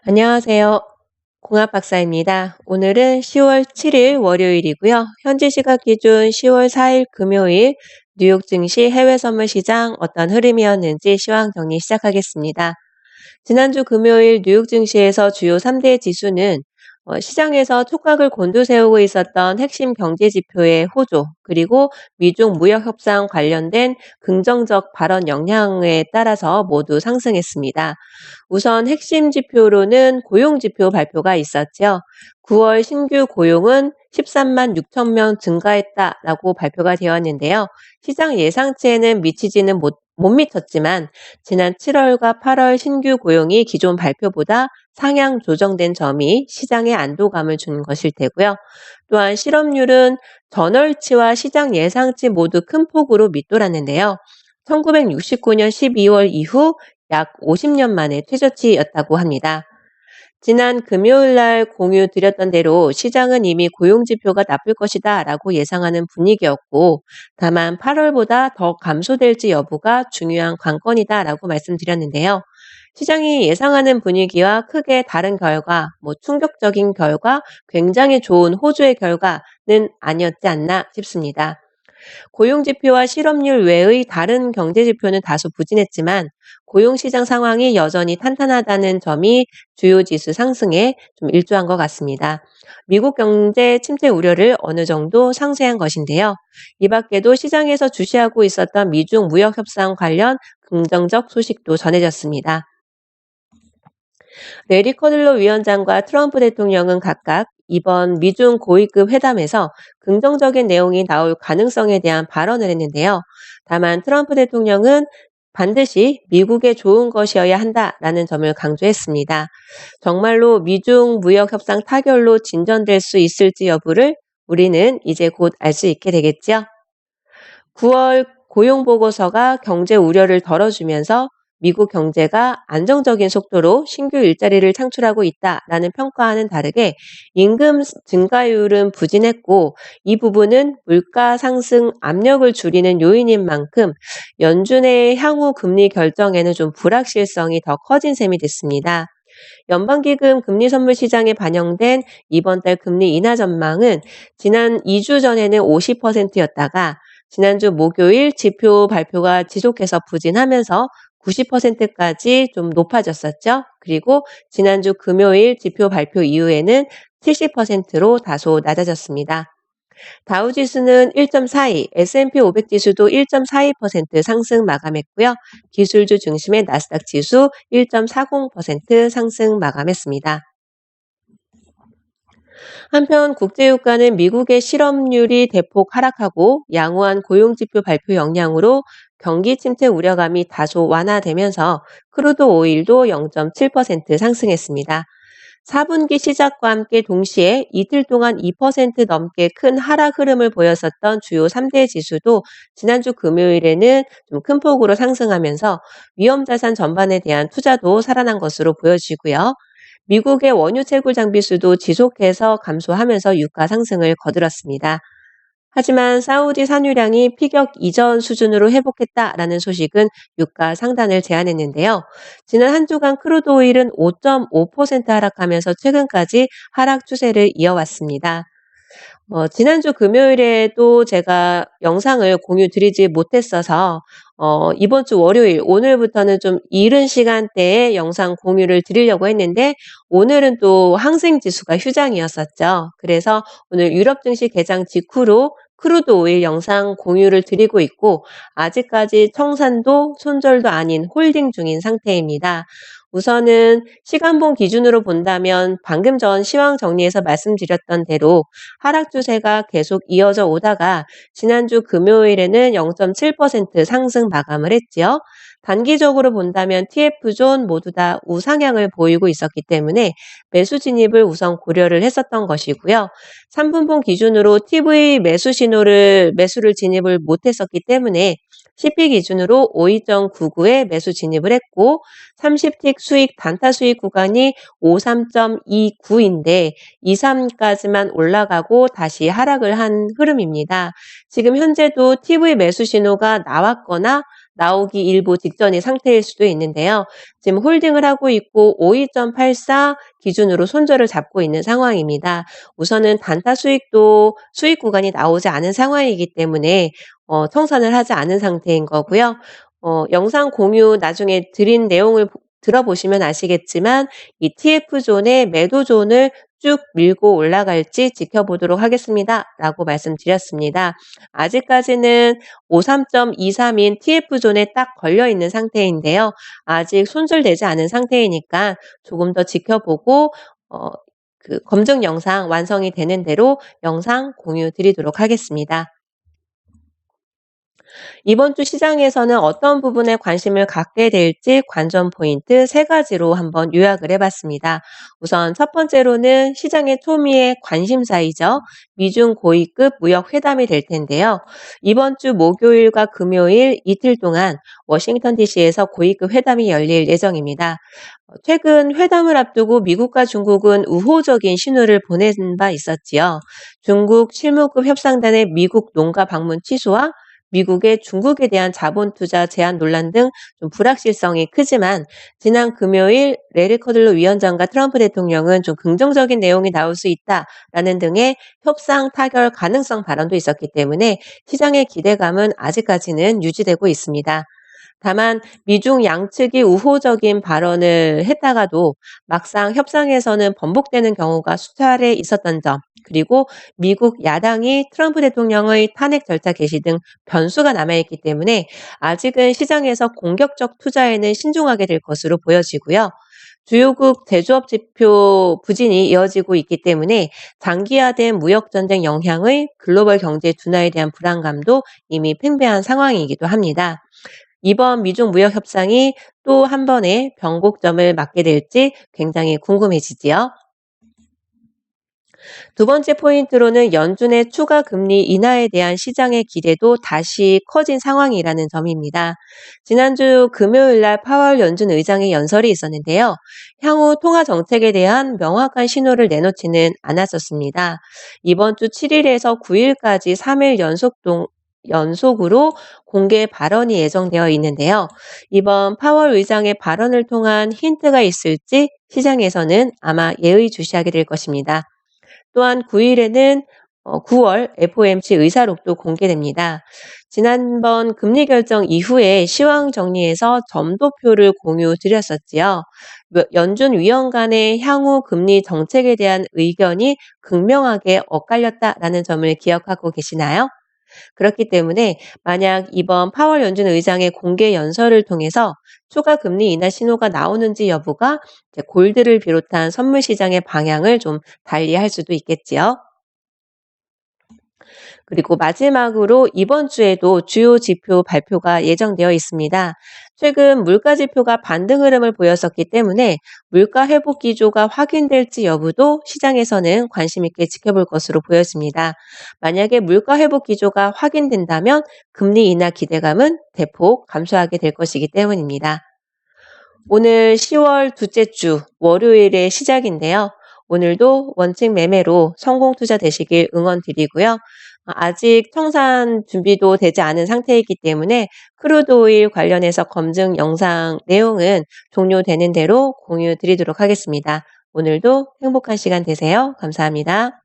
안녕하세요. 공합박사입니다. 오늘은 10월 7일 월요일이고요. 현지 시각 기준 10월 4일 금요일 뉴욕 증시 해외 선물 시장 어떤 흐름이었는지 시황 정리 시작하겠습니다. 지난주 금요일 뉴욕 증시에서 주요 3대 지수는 시장에서 촉각을 곤두세우고 있었던 핵심 경제 지표의 호조, 그리고 미중 무역 협상 관련된 긍정적 발언 영향에 따라서 모두 상승했습니다. 우선 핵심 지표로는 고용 지표 발표가 있었죠. 9월 신규 고용은 13만 6천 명 증가했다라고 발표가 되었는데요. 시장 예상치에는 미치지는 못 미쳤지만 지난 7월과 8월 신규 고용이 기존 발표보다 상향 조정된 점이 시장에 안도감을 준 것일 테고요. 또한 실업률은 전월치와 시장 예상치 모두 큰 폭으로 밑돌았는데요. 1969년 12월 이후 약 50년 만에 최저치였다고 합니다. 지난 금요일 날 공유 드렸던 대로 시장은 이미 고용 지표가 나쁠 것이다 라고 예상하는 분위기였고, 다만 8월보다 더 감소될지 여부가 중요한 관건이다 라고 말씀드렸는데요. 시장이 예상하는 분위기와 크게 다른 결과, 충격적인 결과, 굉장히 좋은 호주의 결과는 아니었지 않나 싶습니다. 고용지표와 실업률 외의 다른 경제지표는 다소 부진했지만 고용시장 상황이 여전히 탄탄하다는 점이 주요 지수 상승에 좀 일조한 것 같습니다. 미국 경제 침체 우려를 어느 정도 상쇄한 것인데요. 이 밖에도 시장에서 주시하고 있었던 미중 무역 협상 관련 긍정적 소식도 전해졌습니다. 레리 커들로 위원장과 트럼프 대통령은 각각 이번 미중 고위급 회담에서 긍정적인 내용이 나올 가능성에 대한 발언을 했는데요. 다만 트럼프 대통령은 반드시 미국에 좋은 것이어야 한다라는 점을 강조했습니다. 정말로 미중 무역 협상 타결로 진전될 수 있을지 여부를 우리는 이제 곧 알 수 있게 되겠죠. 9월 고용 보고서가 경제 우려를 덜어주면서 미국 경제가 안정적인 속도로 신규 일자리를 창출하고 있다라는 평가와는 다르게 임금 증가율은 부진했고, 이 부분은 물가 상승 압력을 줄이는 요인인 만큼 연준의 향후 금리 결정에는 좀 불확실성이 더 커진 셈이 됐습니다. 연방기금 금리 선물 시장에 반영된 이번 달 금리 인하 전망은 지난 2주 전에는 50%였다가 지난주 목요일 지표 발표가 지속해서 부진하면서 90%까지 좀 높아졌었죠. 그리고 지난주 금요일 지표 발표 이후에는 70%로 다소 낮아졌습니다. 다우지수는 1.42, S&P 500 지수도 1.42% 상승 마감했고요. 기술주 중심의 나스닥 지수 1.40% 상승 마감했습니다. 한편 국제유가는 미국의 실업률이 대폭 하락하고 양호한 고용지표 발표 영향으로 경기 침체 우려감이 다소 완화되면서 크루드 오일도 0.7% 상승했습니다. 4분기 시작과 함께 동시에 이틀 동안 2% 넘게 큰 하락 흐름을 보였었던 주요 3대 지수도 지난주 금요일에는 좀 큰 폭으로 상승하면서 위험자산 전반에 대한 투자도 살아난 것으로 보여지고요. 미국의 원유 채굴 장비수도 지속해서 감소하면서 유가 상승을 거들었습니다. 하지만 사우디 산유량이 피격 이전 수준으로 회복했다라는 소식은 유가 상단을 제한했는데요. 지난 한 주간 크루드 오일은 5.5% 하락하면서 최근까지 하락 추세를 이어왔습니다. 지난주 금요일에도 제가 영상을 공유 드리지 못했어서 이번 주 월요일 오늘부터는 좀 이른 시간대에 영상 공유를 드리려고 했는데 오늘은 또 항생 지수가 휴장이었었죠. 그래서 오늘 유럽 증시 개장 직후로 크루드 오일 영상 공유를 드리고 있고 아직까지 청산도 손절도 아닌 홀딩 중인 상태입니다. 우선은 시간봉 기준으로 본다면 방금 전 시황 정리에서 말씀드렸던 대로 하락 추세가 계속 이어져 오다가 지난주 금요일에는 0.7% 상승 마감을 했지요. 단기적으로 본다면 TF존 모두 다 우상향을 보이고 있었기 때문에 매수 진입을 우선 고려를 했었던 것이고요. 3분봉 기준으로 TV 매수를 진입을 못했었기 때문에 CP 기준으로 52.99에 매수 진입을 했고 30틱 수익 단타 수익 구간이 53.29인데 23까지만 올라가고 다시 하락을 한 흐름입니다. 지금 현재도 TV 매수 신호가 나왔거나 나오기 일보 직전의 상태일 수도 있는데요. 지금 홀딩을 하고 있고 52.84 기준으로 손절을 잡고 있는 상황입니다. 우선은 단타 수익도 수익 구간이 나오지 않은 상황이기 때문에 청산을 하지 않은 상태인 거고요. 영상 공유 나중에 드린 내용을 들어보시면 아시겠지만 이 TF존의 매도존을 쭉 밀고 올라갈지 지켜보도록 하겠습니다.라고 말씀드렸습니다. 아직까지는 53.23인 TF존에 딱 걸려 있는 상태인데요. 아직 손절되지 않은 상태이니까 조금 더 지켜보고 검증 영상 완성이 되는 대로 영상 공유 드리도록 하겠습니다. 이번 주 시장에서는 어떤 부분에 관심을 갖게 될지 관전 포인트 3가지로 한번 요약을 해봤습니다. 우선 첫 번째로는 시장의 초미의 관심사이죠. 미중 고위급 무역 회담이 될 텐데요. 이번 주 목요일과 금요일 이틀 동안 워싱턴 DC에서 고위급 회담이 열릴 예정입니다. 최근 회담을 앞두고 미국과 중국은 우호적인 신호를 보낸 바 있었지요. 중국 실무급 협상단의 미국 농가 방문 취소와 미국의 중국에 대한 자본 투자 제한 논란 등 좀 불확실성이 크지만 지난 금요일 레리 커들로 위원장과 트럼프 대통령은 좀 긍정적인 내용이 나올 수 있다라는 등의 협상 타결 가능성 발언도 있었기 때문에 시장의 기대감은 아직까지는 유지되고 있습니다. 다만 미중 양측이 우호적인 발언을 했다가도 막상 협상에서는 번복되는 경우가 수차례 있었던 점, 그리고 미국 야당이 트럼프 대통령의 탄핵 절차 개시 등 변수가 남아있기 때문에 아직은 시장에서 공격적 투자에는 신중하게 될 것으로 보여지고요. 주요국 제조업 지표 부진이 이어지고 있기 때문에 장기화된 무역전쟁 영향의 글로벌 경제 둔화에 대한 불안감도 이미 팽배한 상황이기도 합니다. 이번 미중 무역 협상이 또 한 번의 변곡점을 맞게 될지 굉장히 궁금해지지요. 두 번째 포인트로는 연준의 추가 금리 인하에 대한 시장의 기대도 다시 커진 상황이라는 점입니다. 지난주 금요일 날 파월 연준 의장의 연설이 있었는데요. 향후 통화 정책에 대한 명확한 신호를 내놓지는 않았었습니다. 이번 주 7일에서 9일까지 3일 연속으로 공개 발언이 예정되어 있는데요. 이번 파월 의장의 발언을 통한 힌트가 있을지 시장에서는 아마 예의주시하게 될 것입니다. 또한 9일에는 9월 FOMC 의사록도 공개됩니다. 지난번 금리 결정 이후에 시황 정리에서 점도표를 공유 드렸었지요. 연준 위원 간의 향후 금리 정책에 대한 의견이 극명하게 엇갈렸다라는 점을 기억하고 계시나요? 그렇기 때문에 만약 이번 파월 연준 의장의 공개 연설을 통해서 추가 금리 인하 신호가 나오는지 여부가 이제 골드를 비롯한 선물 시장의 방향을 좀 달리할 수도 있겠지요. 그리고 마지막으로 이번 주에도 주요 지표 발표가 예정되어 있습니다. 최근 물가 지표가 반등 흐름을 보였었기 때문에 물가 회복 기조가 확인될지 여부도 시장에서는 관심 있게 지켜볼 것으로 보여집니다. 만약에 물가 회복 기조가 확인된다면 금리 인하 기대감은 대폭 감소하게 될 것이기 때문입니다. 오늘 10월 둘째 주 월요일의 시작인데요. 오늘도 원칙 매매로 성공 투자 되시길 응원드리고요. 아직 청산 준비도 되지 않은 상태이기 때문에 크루드 오일 관련해서 검증 영상 내용은 종료되는 대로 공유 드리도록 하겠습니다. 오늘도 행복한 시간 되세요. 감사합니다.